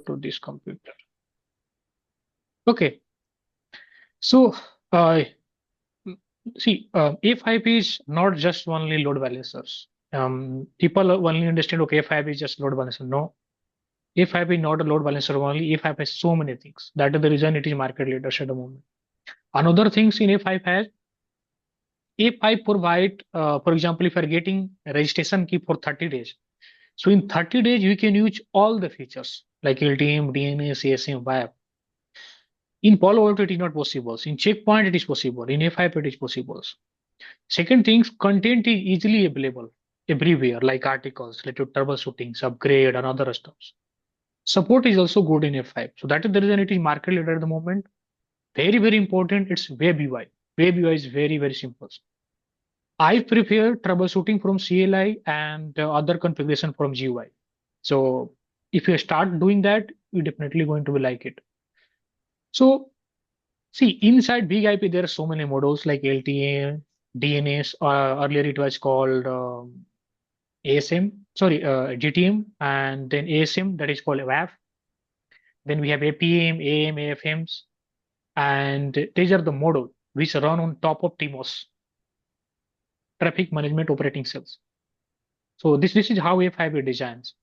to this computer. Okay, so uh, F5 is not just only load balancers. People only understand, okay, F5 is just load balancer. No, F5 is not a load balancer only. F5 has so many things. That is the reason it is market leadership at the moment. Another things in F5 has F5 provide, for example, if you are getting registration key for 30 days. So in 30 days, you can use all the features like LTM, DNS, ASM, WAP. In Palo Alto, it is not possible. In Checkpoint, it is possible. In F5, it is possible. Second thing, content is easily available everywhere, like articles related to troubleshooting, upgrade, and other stuff. Support is also good in F5. So that is the reason it is market leader at the moment. Very, very important. It's web UI. Web UI is very, very simple. I prefer troubleshooting from CLI and other configuration from GUI. So if you start doing that, you're definitely going to be like it. So see, inside Big IP, there are so many modules like LTA, DNS, earlier it was called ASM, sorry, GTM, and then ASM, that is called WAF. Then we have APM, AM, AFMs, and these are the modules which run on top of TMOS, Traffic Management Operating Cells. So this is how F5 designs.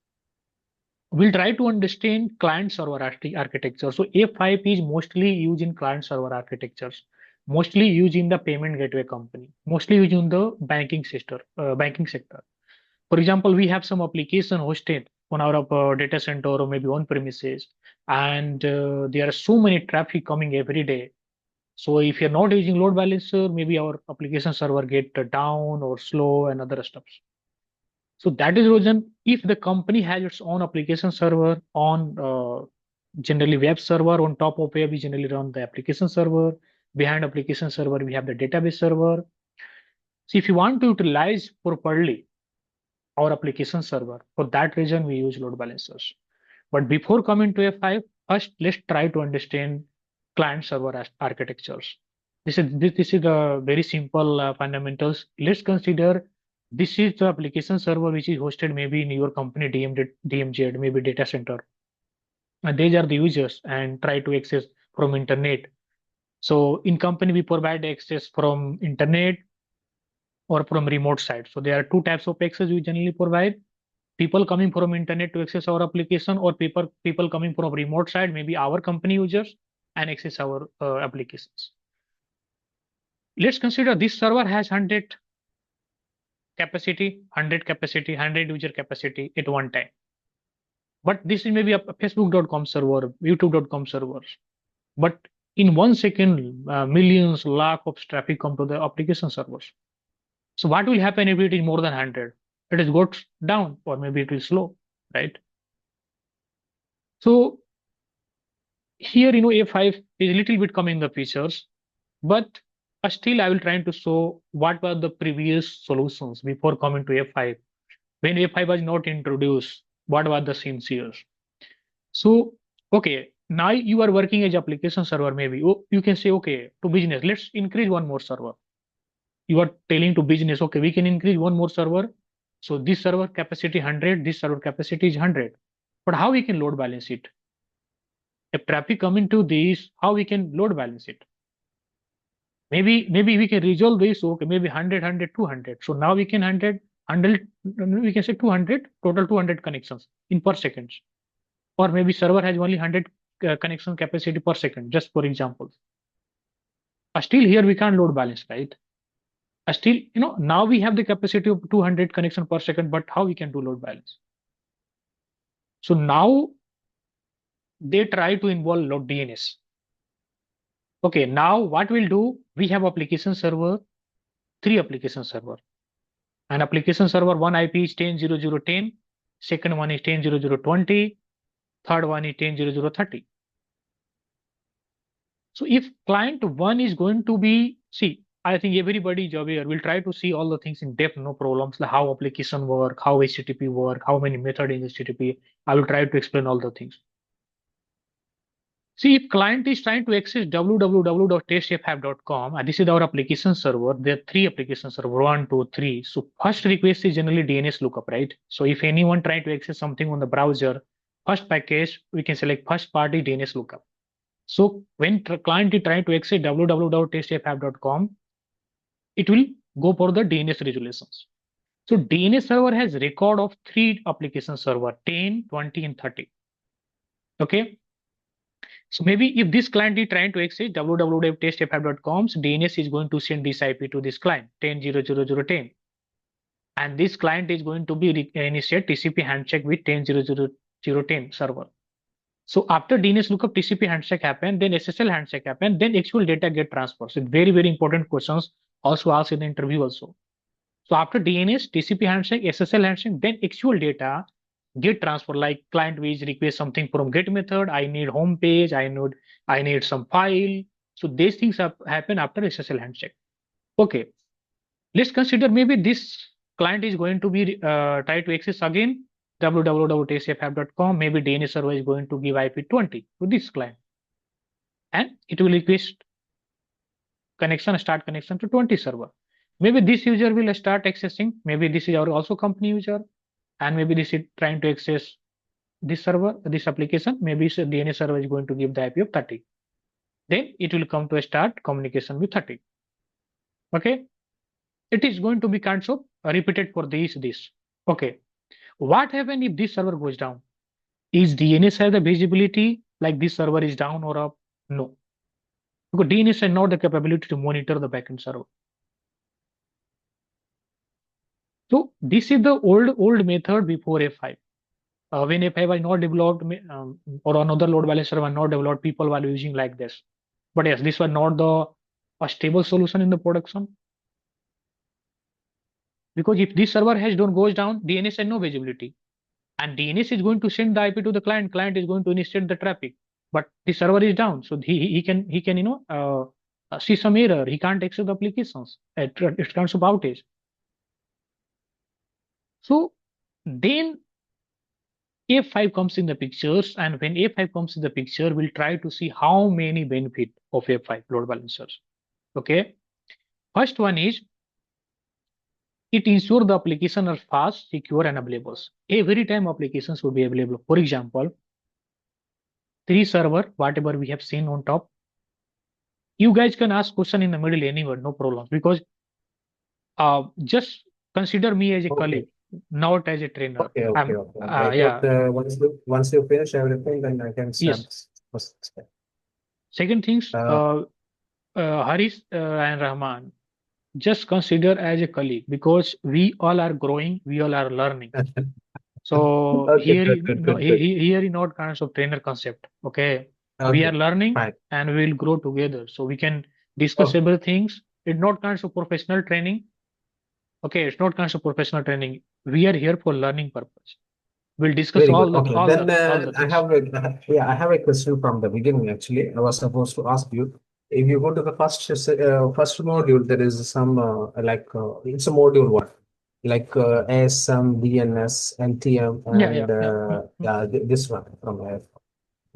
We'll try to understand client server architecture. So F5 is mostly used in client server architectures, mostly used in the payment gateway company, mostly used in the banking sector. For example, we have some application hosted on our data center or maybe on premises, and there are so many traffic coming every day. So if you're not using load balancer, maybe our application server get down or slow and other stuff. So that is the reason if the company has its own application server on generally web server on top of where we generally run the application server. Behind application server, we have the database server. So if you want to utilize properly our application server, for that reason we use load balancers. But before coming to F5, first let's try to understand client server architectures. This is the very simple fundamentals. Let's consider this is the application server which is hosted maybe in your company DMZ, maybe data center. And these are the users and try to access from internet. So in company we provide access from internet or from remote side. So there are two types of access we generally provide. People coming from internet to access our application, or people coming from remote side, maybe our company users, and access our applications. Let's consider this server has 100 capacity, 100 user capacity at one time. But this is maybe a Facebook.com server, YouTube.com server. But in 1 second, millions, lakh of traffic come to the application servers. So what will happen if it is more than 100? It is goes down, or maybe it will slow, right? So here, A5 is a little bit coming the features, but still I will try to show what were the previous solutions before coming to F5. When F5 was not introduced, what were the scenarios? So, okay, now you are working as application server, maybe. Oh, you can say, okay, to business, let's increase one more server. You are telling to business, okay, we can increase one more server. So this server capacity 100, this server capacity is 100. But how we can load balance it? If traffic coming to this, how we can load balance it? Maybe we can resolve this. Okay, maybe 100, 200. So now we can handle we can say 200 total 200 connections in per second, or maybe server has only 100 connection capacity per second, just for example. Still here we can't load balance, right? Still, now we have the capacity of 200 connection per second, but how we can do load balance? So now they try to involve load DNS. Okay, now what we'll do, we have application server, 3 application server. And application server 1 IP is 10.0.0.10, second one is 10.0.0.20, third one is 10.0.0.30. So if client 1 is going to be, see, I think everybody is aware, we'll try to see all the things in depth, no problems, like how application work, how HTTP work, how many method in HTTP. I will try to explain all the things. See, if client is trying to access www.testf5.com, and this is our application server, there are 3 application server, 1, 2, 3. So first request is generally DNS lookup, right? So if anyone trying to access something on the browser, first package, we can select first party DNS lookup. So when client is trying to access www.testf5.com, it will go for the DNS resolutions. So DNS server has record of 3 application server, 10, 20, and 30. Okay. So maybe if this client is trying to access www.testf5.com's DNS is going to send this IP to this client 10.0.0.0.10. And this client is going to be initiate TCP handshake with 10.0.0.0.10 server. So after DNS lookup TCP handshake happen, then SSL handshake happen, then actual data get transferred. So very, very important questions also asked in the interview also. So after DNS, TCP handshake, SSL handshake, then actual data get transferred. Like client will request something from get method. I need home page. I need some file. So these things happen after SSL handshake. Okay, let's consider maybe this client is going to be try to access again www.tcf5.com. Maybe DNS server is going to give IP 20 to this client, and it will request start connection to 20 server. Maybe this user will start accessing. Maybe this is our also company user, and maybe this is trying to access this server, this application. Maybe DNS server is going to give the IP of 30. Then it will come to a start communication with 30. Okay, it is going to be kind of repeated for this. Okay, what happens if this server goes down? Is DNS have the visibility like this server is down or up? No, because DNS has not the capability to monitor the backend server. So this is the old method before F5. When F5 was not developed, or another load balancer was not developed, people were using like this. But yes, this was not a stable solution in the production. Because if this server has don't goes down, DNS has no visibility. And DNS is going to send the IP to the client. Client is going to initiate the traffic. But the server is down. So he can see some error. He can't access the applications. It comes of outage. So then F5 comes in the pictures, and when F5 comes in the picture, we'll try to see how many benefit of F5 load balancers. Okay, first one is it ensures the application are fast, secure, and available. Every time applications will be available. For example, 3 server, whatever we have seen on top. You guys can ask question in the middle anywhere, no problem. Because just consider me as a colleague, not as a trainer. Okay. Yeah. Once you finish everything, then I can start. Yes. Second things, Harish and Rahman, just consider as a colleague because we all are growing, we all are learning. So Okay, here, good. here is not kind of trainer concept. Okay, we are learning fine. and we will grow together. So we can discuss several things. It's not kind of professional training. Okay, it's not kind of professional training. We are here for learning purpose. We'll discuss Very all good. the Okay, all then the things. I have a question from the beginning. Actually, I was supposed to ask you if you go to the first module, there is some it's a module one, like ASM, DNS, NTM, and this one from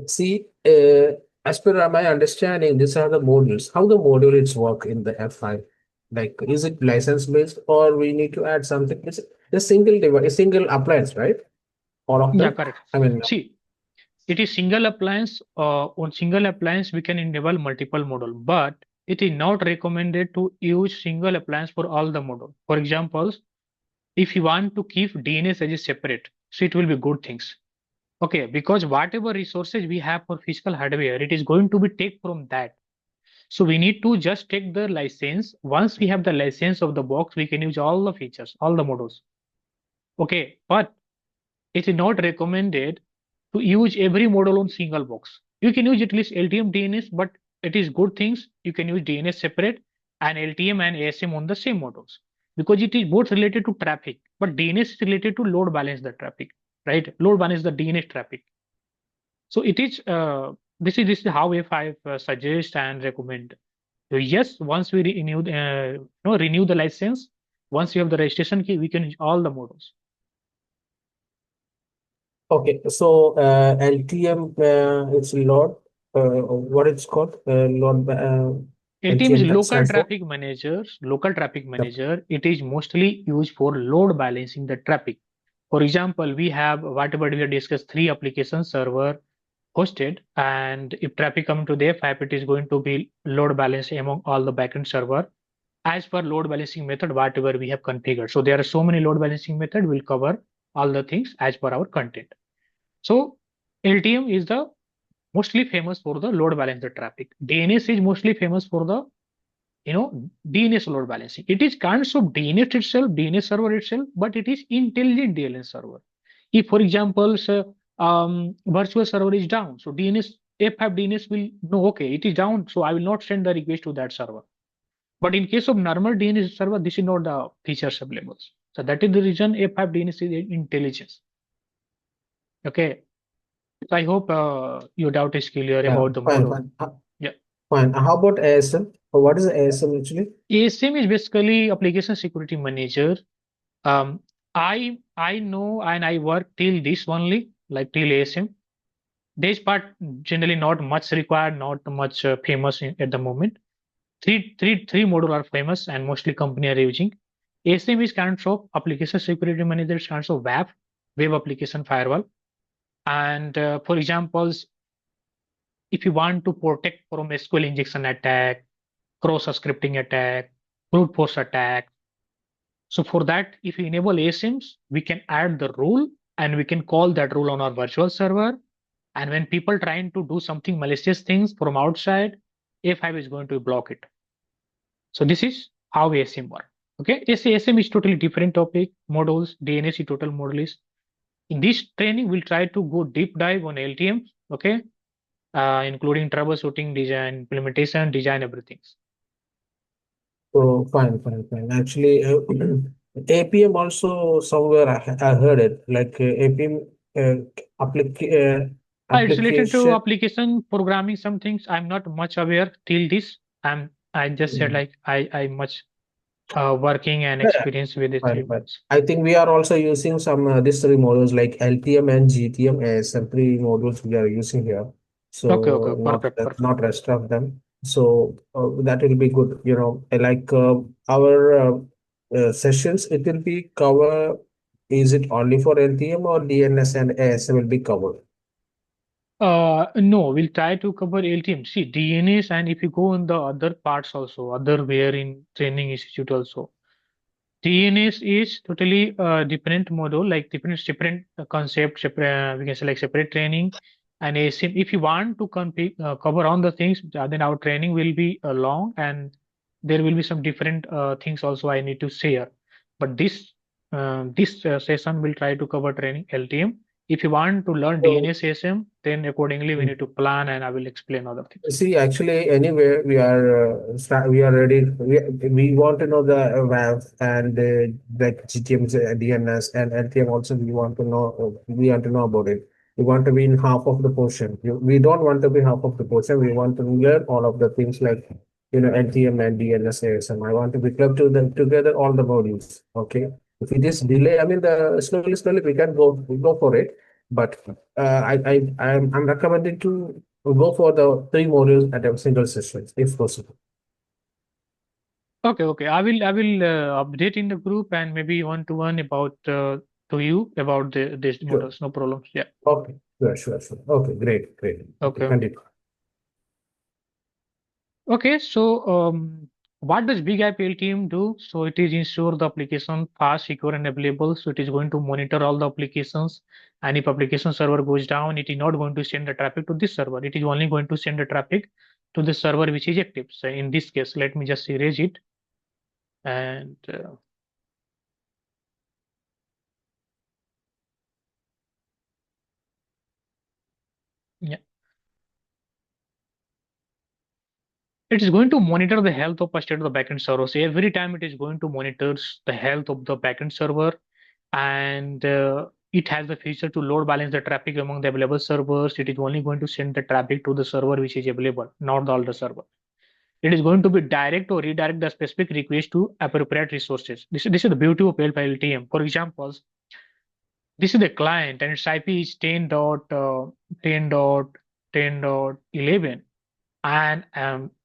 See, as per my understanding, these are the modules. How the module is work in the F5? Like, is it license based or we need to add something? It's a single device, a single appliance, right? All of them. Correct. I mean, See, it is single appliance. On single appliance, we can enable multiple model, but it is not recommended to use single appliance for all the model. For example, if you want to keep DNS as a separate, so it will be good things. Okay, because whatever resources we have for physical hardware, it is going to be take from that. So we need to just take the license. Once we have the license of the box, we can use all the features, all the models. Okay, but it is not recommended to use every model on single box. You can use at least LTM DNS, but it is good things. You can use DNS separate and LTM and ASM on the same models because it is both related to traffic, but DNS is related to load balance the traffic, right? Load balance the DNS traffic. So it is this is how F5 suggest and recommend. So yes, once we renew the license, once you have the registration key, we can use all the models. okay. So LTM, it's load. What it's called? Load. LTM is LTM local stands for? traffic managers. Local traffic Yep. manager. It is mostly used for load balancing the traffic. For example, we have whatever we have discussed, three application server hosted, and if traffic come to the F5, it is going to be load balanced among all the backend server as per load balancing method, whatever we have configured. So there are so many load balancing method will cover all the things as per our content. So LTM is the mostly famous for the load balance the traffic. DNS is mostly famous for the DNS load balancing. It is kinds of DNS itself, DNS server itself, but it is intelligent DNS server. If, for example, virtual server is down, so DNS F5 DNS will know, okay, it is down, so I will not send the request to that server. But in case of normal DNS server, this is not the features available. So that is the reason F5 DNS is intelligence. Okay. So I hope your doubt is clear Yeah, about the fine, model. fine. Yeah. Fine. How about ASM? What is ASM actually? ASM is basically application security manager. Um, I know and I work till this only, like till ASM. This part generally not much required, not much famous at the moment. Three module are famous and mostly company are using. ASM is kind of application security manager, kind of web application firewall. And for examples, if you want to protect from SQL injection attack, cross scripting attack, brute force attack. So for that, if you enable ASIMs, we can add the rule and we can call that rule on our virtual server. And when people trying to do something malicious things from outside, F5 is going to block it. So this is how ASIM work. Okay, ASIM is totally different topic. Models, DNS total model is. In this training, we'll try to go deep dive on LTM. Okay, including troubleshooting, design, implementation, design, everything. So fine, fine, fine. Actually, APM also somewhere I heard it like APM It's related to application. application programming. Some things I'm not much aware till this. I just said like I much working and Yeah, experience with the three fine, fine. modes. I think we are also using some these three modules like LTM and GTM as some three modules we are using here. Okay, So okay, perfect, perfect. not rest of them. So that will be good. Like our sessions, it will be cover. Is it only for LTM or DNS and AS will be covered? No, we'll try to cover LTM. See, DNS, and if you go in the other parts also, other where in training institute also. TNS is totally different model, like different concept, separate, we can say like separate training and ASIM. If you want to cover on the things, then our training will be long and there will be some different things also I need to share. But this session will try to cover training LTM. If you want to learn So DNS ASIM, then accordingly we need to plan and I will explain other things. see, actually, anyway, we are ready. We want to know the WAV and like GTM, DNS, and LTM also. We want to know about it. We want to be in half of the portion. We don't want to be half of the portion. We want to learn all of the things like LTM and DNS, ASM. I want to be clubbed to them together all the modules. Okay. If it is delay, I mean, the slowly we can go for it. But I'm recommending to go for the three modules at a single session, if possible. Okay, okay. I will update in the group and maybe one to one about to you about these Sure. models. No problems. Yeah. Okay. Sure. Okay, great. Okay, Okay. continue. Okay. So what does Big IP team do? So it is ensure the application fast, secure, and available. So it is going to monitor all the applications. And if application server goes down, it is not going to send the traffic to this server. It is only going to send the traffic to the server which is active. So in this case, let me just erase it and yeah. It is going to monitor the health of a state of the backend server. So every time it is going to monitor the health of the backend server, and it has the feature to load balance the traffic among the available servers. It is only going to send the traffic to the server which is available, not the other server. It is going to be direct or redirect the specific request to appropriate resources. This is the beauty of LTM. For example, this is the client and its IP is 10.10.10.11. And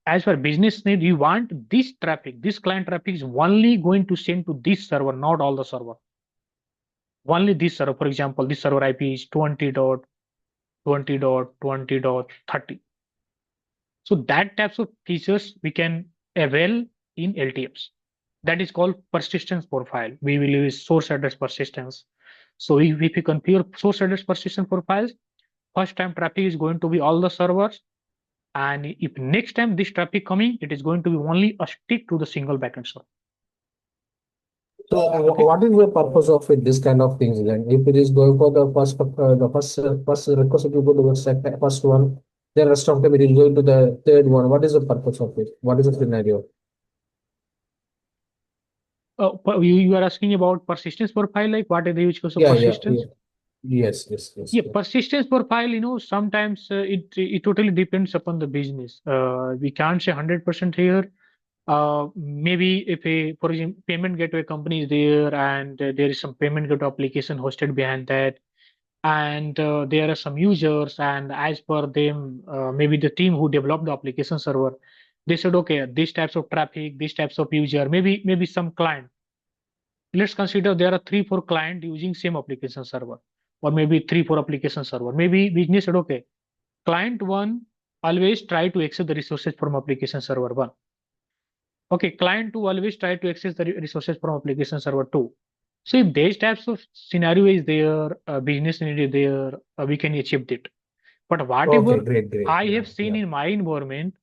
as for business need, you want this traffic, this client traffic is only going to send to this server, not all the server. only this server, for example, this server IP is 20.20.20.30. So that types of features we can avail in LTMs. That is called persistence profile. We will use source address persistence. So if we configure source address persistence profiles, first time traffic is going to be all the servers. And if next time this traffic coming, it is going to be only a stick to the single backend server. So, Okay. what is the purpose of it, this kind of things then? If it is going for the first request, if you go to the first one, the rest of them it is going to the third one. What is the purpose of it? What is the scenario? You are asking about persistence profile, like what is the use case of Yeah, yeah, yeah. persistence? Yes, yes, yes, Yeah, yes. persistence profile, sometimes it totally depends upon the business. We can't say 100% here. Maybe if for example, payment gateway company is there and there is some payment gateway application hosted behind that, and there are some users, and as per them, maybe the team who developed the application server, they said, okay, these types of traffic, these types of user, maybe some client. Let's consider there are 3 4 clients using same application server, or maybe 3 4 application server. Maybe business said, okay, client one always try to access the resources from application server one. Okay, client two always try to access the resources from application server two. So if these types of scenario is there, business need is there, we can achieve it. But Okay, whatever great, great. I Yeah, have seen yeah. in my environment,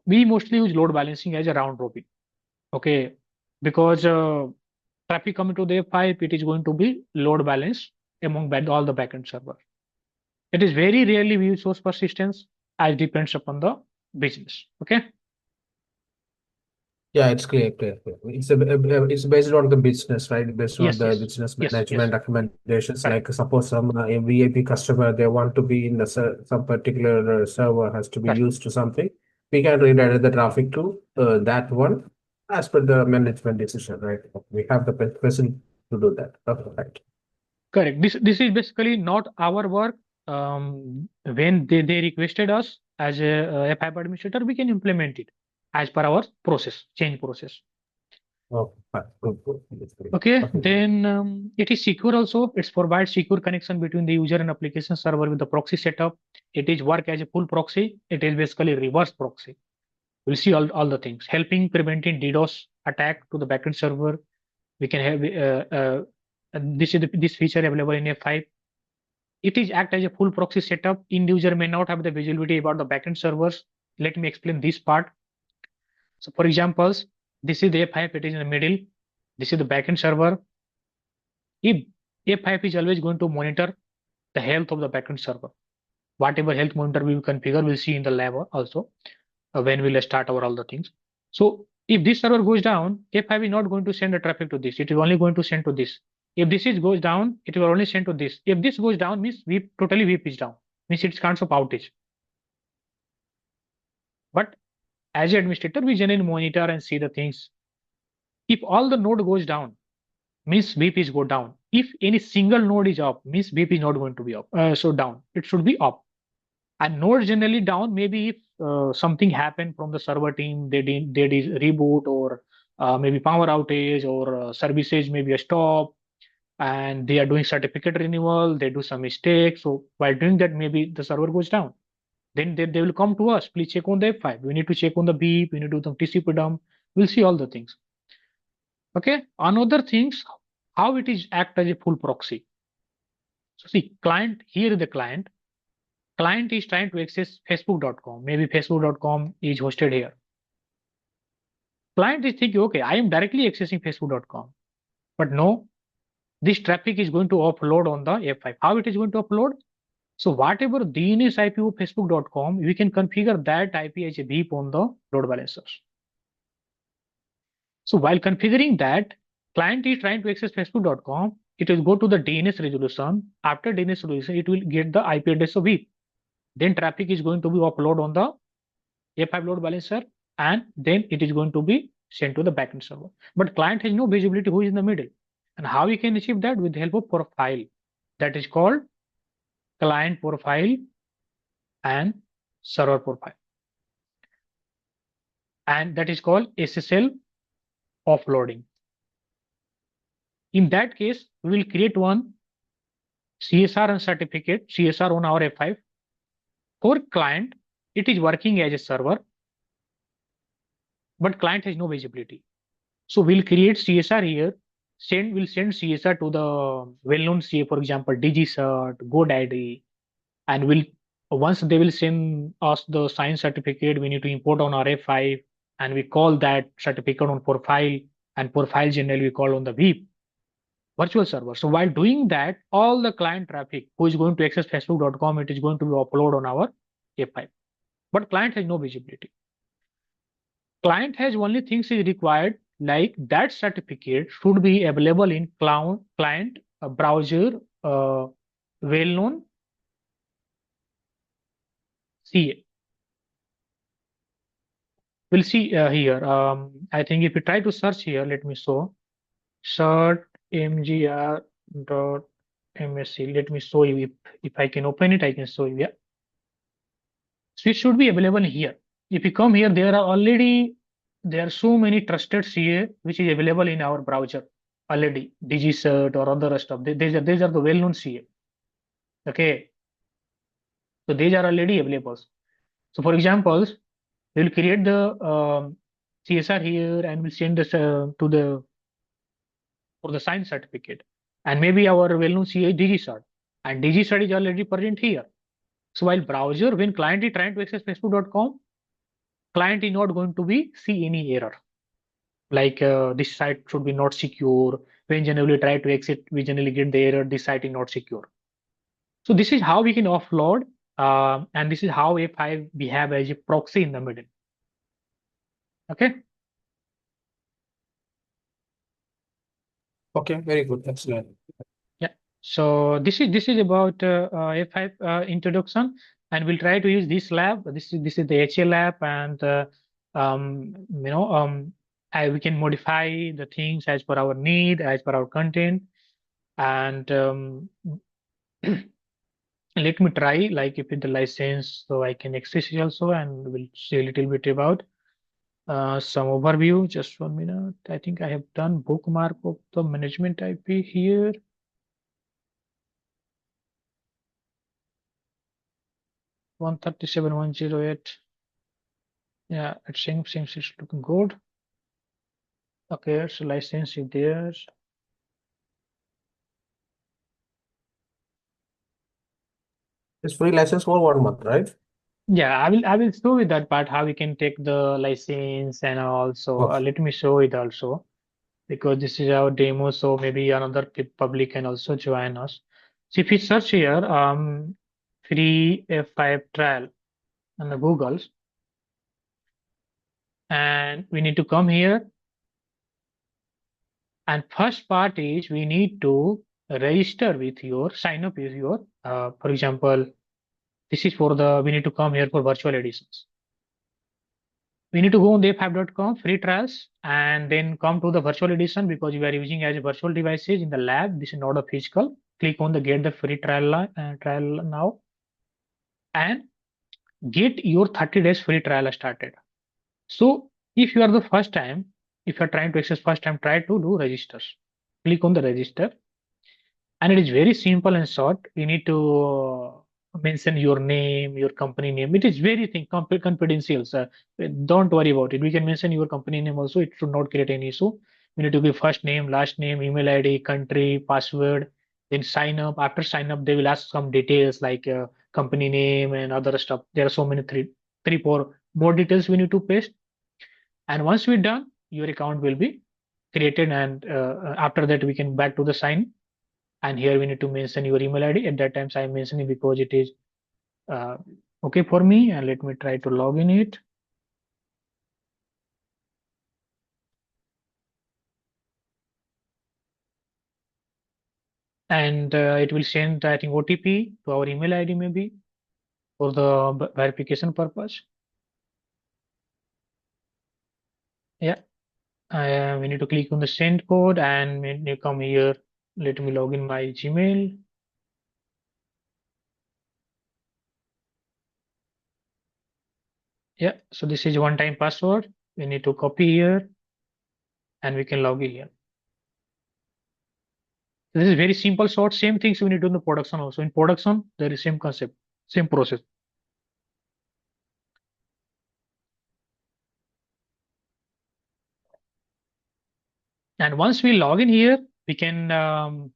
we mostly use load balancing as a round robin. Okay, because traffic coming to the F5, it is going to be load balanced among all the backend server. It is very rarely we use source persistence, as depends upon the business. Okay. Yeah, it's clear, clear, clear. It's based on the business, right? Based on Yes, the yes, business yes, yes. management recommendations. Like Correct, suppose some a VIP customer, they want to be in the some particular server has to be correct. used to something. We can redirect the traffic to that one as per the management decision, right? We have the facility to do that. Okay, right. Correct. This is basically not our work. When they requested us as a F5 administrator, we can implement it as per our process, change process. Okay, fine. Good, good. That's great. Okay, Okay. then it is secure also. It's provide secure connection between the user and application server with the proxy setup. It is work as a full proxy. It is basically reverse proxy. We'll see all the things, helping preventing DDoS attack to the backend server. We can have this feature available in F5. It is act as a full proxy setup. End user may not have the visibility about the backend servers. Let me explain this part. So for examples, this is the F5, it is in the middle. This is the backend server. If F5 is always going to monitor the health of the backend server. Whatever health monitor we will configure, we'll see in the lab also when we'll start our all the things. So if this server goes down, F5 is not going to send the traffic to this. It is only going to send to this. If this is goes down, it will only send to this. If this goes down, means we totally VIP is down. Means it's kinds of outage. But as an administrator, we generally monitor and see the things. If all the node goes down, means VIP is go down. If any single node is up, means VIP is not going to be up. So down. It should be up. And node generally down. Maybe if something happened from the server team, they did reboot, or maybe power outage, or services maybe a stop, and they are doing certificate renewal. They do some mistakes. So while doing that, maybe the server goes down. Then they will come to us. Please check on the F5. We need to check on the beep. We need to do some TCP dump. We'll see all the things. Okay. Another things, how it is act as a full proxy. So see, client, here is the client. Client is trying to access facebook.com. Maybe facebook.com is hosted here. Client is thinking, okay, I am directly accessing facebook.com. But no, this traffic is going to offload on the F5. How it is going to upload? So whatever DNS IP of facebook.com, we can configure that IP as a beep on the load balancers. So while configuring that, client is trying to access facebook.com. It will go to the DNS resolution. After DNS resolution, it will get the IP address of beep. Then traffic is going to be upload on the F5 load balancer, and then it is going to be sent to the backend server. But client has no visibility who is in the middle. And how we can achieve that? With the help of profile. That is called client profile and server profile. And that is called SSL offloading. In that case, we will create one CSR and certificate, CSR on our F5. For client, it is working as a server, but client has no visibility. So we'll create CSR here. We'll send CSR to the well-known CA, for example, DigiCert, GoDaddy, and will once they will send us the signed certificate, we need to import on our F5, and we call that certificate on profile, and profile generally we call on the VIP virtual server. So while doing that, all the client traffic who is going to access facebook.com, it is going to be uploaded on our F5. But client has no visibility. Client has only things is required, like that certificate should be available in cloud client browser, well-known CA. We'll see here. I think if you try to search here, let me show cert mgr.msc. Let me show you if I can open it, I can show you. Yeah. So it should be available here. If you come here, there are so many trusted CA which is available in our browser already. DigiCert or other stuff. These are the well-known CA. Okay. So these are already available. So for example, we'll create the CSR here and we'll send this to the for the sign certificate. And maybe our well-known CA is DigiCert. And DigiCert is already present here. So while browser, when client is trying to access facebook.com, client is not going to be see any error. Like this site should be not secure. When generally try to exit, we generally get the error, this site is not secure. So this is how we can offload, and this is how F5 behave as a proxy in the middle. Okay. Okay, very good. Excellent. Yeah. So this is about F5 introduction, and we'll try to use this lab. This is the HA lab, and you know we can modify the things as per our need, as per our content, and let me try like if with the license, so I can access it also, and we'll see a little bit about some overview. Just 1 minute. I think I have done bookmark of the management IP here. 137.108. Yeah, it seems it's looking good. Okay, so license is there. It's free license for 1 month, right? Yeah, I will show you that part how we can take the license, and also Okay. let me show it also, because this is our demo, so maybe another public can also join us. So if you search here free F5 trial on the Google's, and we need to come here, and first part is we need to register with your sign up with your for example, this is for the we need to come here for virtual editions. We need to go on the f5.com free trials and then come to the virtual edition, because we are using as virtual devices in the lab. This is not a physical. Click on the get the free trial now, and get your 30 days free trial started. So if you are the first time, if you are trying to access first time, try to do registers. Click on the register, and it is very simple and short. You need to mention your name, your company name. It is very confidential, sir. Don't worry about it. We can mention your company name also. It should not create any issue. We need to give first name, last name, email ID, country, password, then sign up. After sign up, they will ask some details like company name and other stuff. There are so many three, four more details we need to paste. And once we're done, your account will be created, and after that we can back to the sign. And here we need to mention your email ID. At that time, I'm mentioning because it is uh, okay for me. And let me try to log in it. And it will send, I think, OTP to our email ID maybe for the verification purpose. Yeah, we need to click on the send code, and when you come here, let me log in my Gmail. Yeah, so this is one-time password. We need to copy here, and we can log in here. This is very simple sort. Same things we need to do in the production also. In production, there is same concept, same process. And once we log in here, we can um,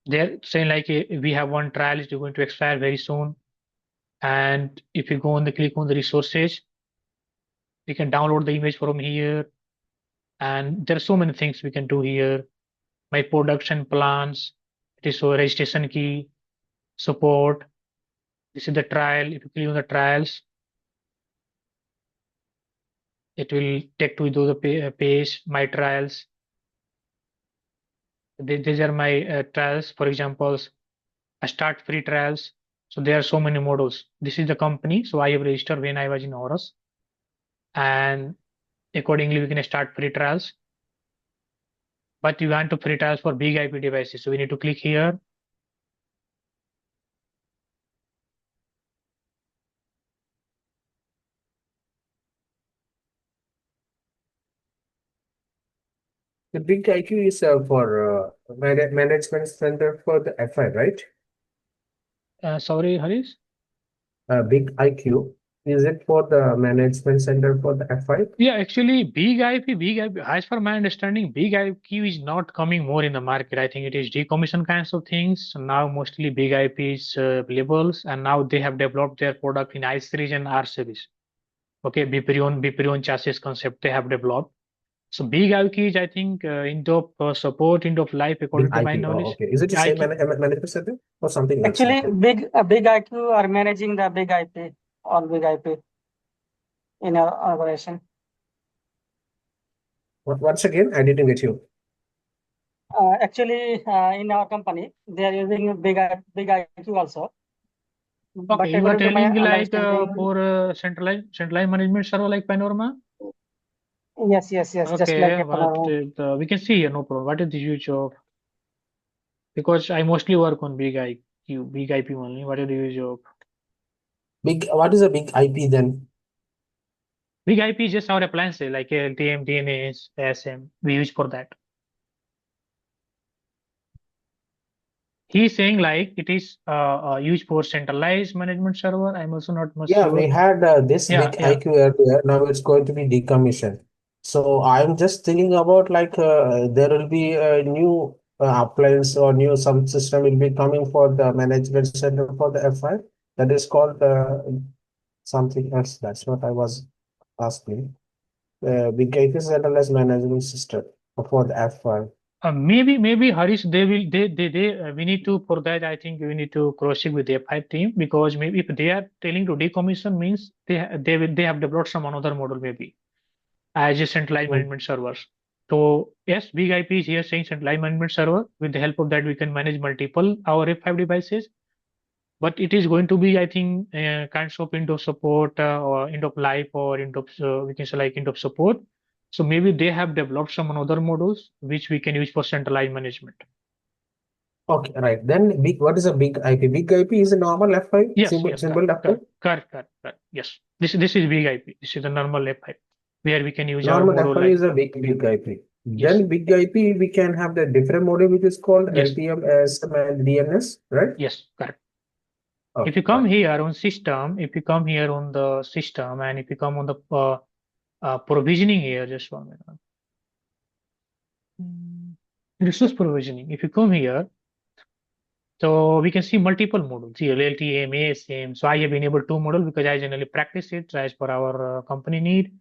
they're saying like we have one trial is going to expire very soon. And if you go on the click on the resources, we can download the image from here. And there are so many things we can do here. My production plans, it is so registration key, support. This is the trial. If you click on the trials, it will take to the page, my trials. These are my trials. For example, I start free trials. So there are so many models. This is the company. So I have registered when I was in Horus. And accordingly, we can start free trials. But we want to free trials for big IP devices. So we need to click here. The big IQ is for management center for the F5, right? Sorry, Harish. Big IQ, is it for the management center for the F5? Yeah, actually, big IP, as per my understanding, big IP is not coming more in the market. I think it is decommission kinds of things. So now mostly big IP is available, and now they have developed their product in I series and R series. Okay, Biperion chassis concept they have developed. So big IP is, I think, end of support, end of life, Big according to my IP. Oh, knowledge. okay. Is it the same IQ. management center or something else? Actually, big IQ are managing the big IP, all big IP in our organization. Once again, I didn't get you. Actually, in our company, they are using big IQ also. But Okay, you are according to my telling like understanding, for centralized management server like Panorama. yes, just like Okay, a but Panorama. we can see here, no problem. What is the use of? Because I mostly work on big IP only. What is the use of? Big. What is a big IP then? Big IP is just our appliances like LTM, DNS, ASM. We use for that. He's saying like it is used for centralized management server. I'm also not much Yeah, we sure. had this Yeah, big yeah. IQ earlier. Now it's going to be decommissioned. So I'm just thinking about like there will be a new appliance or new some system will be coming for the management center for the F5 that is called something else. That's what I was asking. Big IQ centralized management system for the F5. Maybe Harish, we need to for that. I think we need to cross check with the F5 team because maybe if they are telling to decommission means they have developed some another model maybe as a centralized Mm. management servers. So yes, big IP is here saying centralized management server. With the help of that, we can manage multiple our F5 devices. But it is going to be, I think, kinds of end of support or end of life or end of we can say like end of support. So maybe they have developed some other modules which we can use for centralized management. Okay, right. Then big. What is a big IP? Big IP is a normal F5 Yes, symbol yes, correct, symbol F5. correct. Yes, this is big IP. This is the normal F5 where we can use our Normal model F5 like is a big IP. yes, Then big IP, we can have the different model which is called yes, LTM, ASM, and DNS, right? yes, correct. If Okay, you come right. here on system, if you come here on the system, and if you come on the provisioning here, just 1 minute. Resource provisioning. If you come here, so we can see multiple models here, LTM, ASM. So I have enabled two models because I generally practice it as per our company need.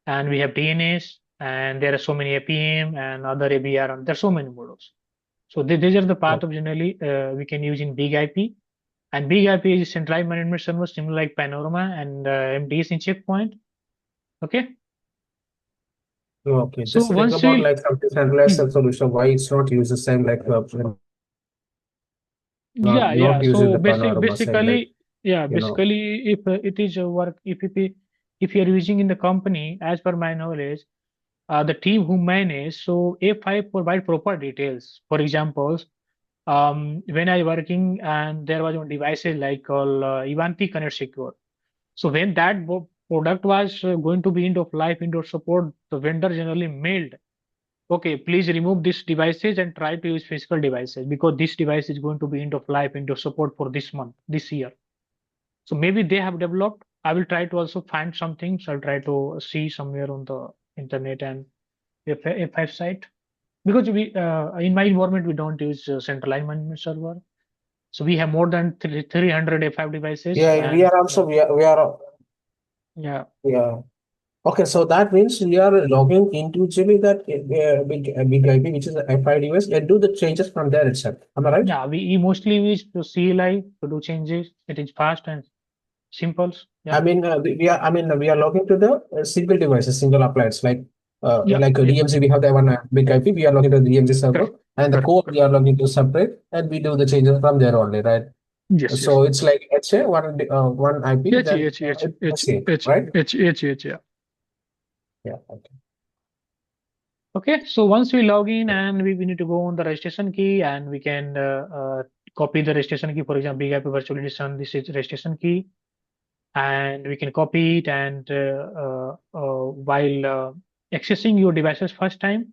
And we have DNS, and there are so many APM and other ABR, and there are so many models. So these are the path Oh, of generally we can use in big IP. And big IP is centralized management server, similar like Panorama and MDS in Checkpoint. Okay. okay. So Just think once about we, like something centralized hmm, solution. Why it's not used the same like yeah. not using So the panorama same like you know. basically, if it is a work, if you are using in the company, as per my knowledge, the team who manage, so F5 provide proper details. For example, when I working and there was one devices like called Ivanti Connect Secure. So when that product was going to be end of life, end of support, the vendor generally mailed okay, please remove these devices and try to use physical devices because this device is going to be end of life, end of support for this month, this year. So maybe they have developed. I will try to also find something. So I'll try to see somewhere on the internet and F5 site because we in my environment we don't use centralized management server. So we have more than 300 F5 devices Yeah, we and are also yeah. yeah. Okay, so that means we are logging individually that big IP, which is a F5 device, and do the changes from there itself. Am I right? Yeah, we mostly use to CLI to do changes. It is fast and simple. I Yeah. mean, we are logging to the single devices, single appliance, Yeah. like a Yeah. DMZ. We have the one big IP. We are logging to the DMZ server, Correct. and the Correct. code we are logging to separate, and we do the changes from there only, right? Yes. Yes. So it's like HA one IP, H then H H it's the H same, H right? H H H. Yeah. Yeah. Okay. Okay. So once we log in and we need to go on the registration key and we can copy the registration key. For example, Big IP Virtual Edition. This is registration key, and we can copy it and while accessing your devices first time.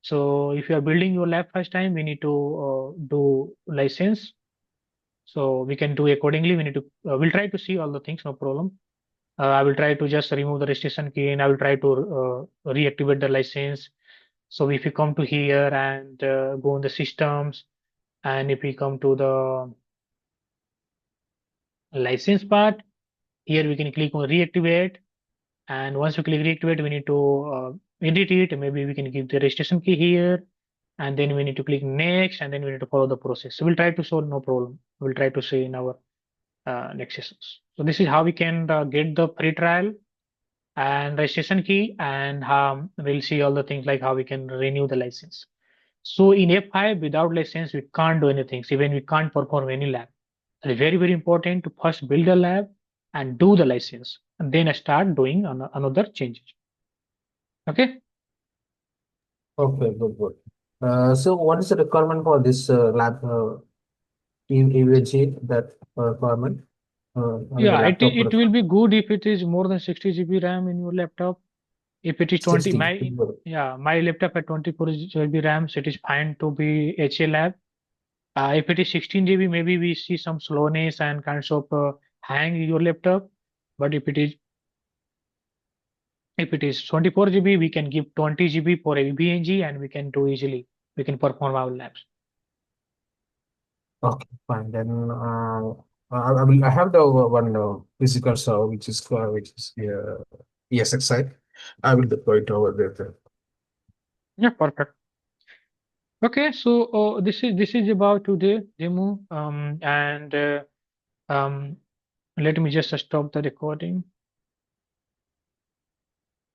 So if you are building your lab first time, we need to do license. So we can do accordingly. We need to we'll try to see all the things, no problem. I will try to just remove the registration key and I will try to reactivate the license. So if we come to here and go on the systems, and if we come to the license part, here we can click on reactivate. And once we click reactivate, we need to edit it. Maybe we can give the registration key here. And then we need to click next, and then we need to follow the process. So we'll try to solve, no problem. We'll try to see in our next sessions. So this is how we can get the free trial and registration key, and we'll see all the things like how we can renew the license. So in F5, without license, we can't do anything. Even we can't perform any lab. So it's very, very important to first build a lab and do the license, and then start doing another changes. Okay. Okay, good, good. So what is the requirement for this lab EVG, that requirement on the Yeah, laptop it will requirement? be good if it is more than 60 GB RAM in your laptop. If it is 20, 60. my laptop at 24 GB RAM, so it is fine to be HA lab. If it is 16 GB, maybe we see some slowness and kinds of hang in your laptop. But if it is 24 GB, we can give 20 GB for a BNG and we can do easily. We can perform our labs. Okay, fine. Then I have the one physical server which is ESXi. I will deploy it over there then. Yeah, perfect. Okay, so this is about today demo. And let me just stop the recording.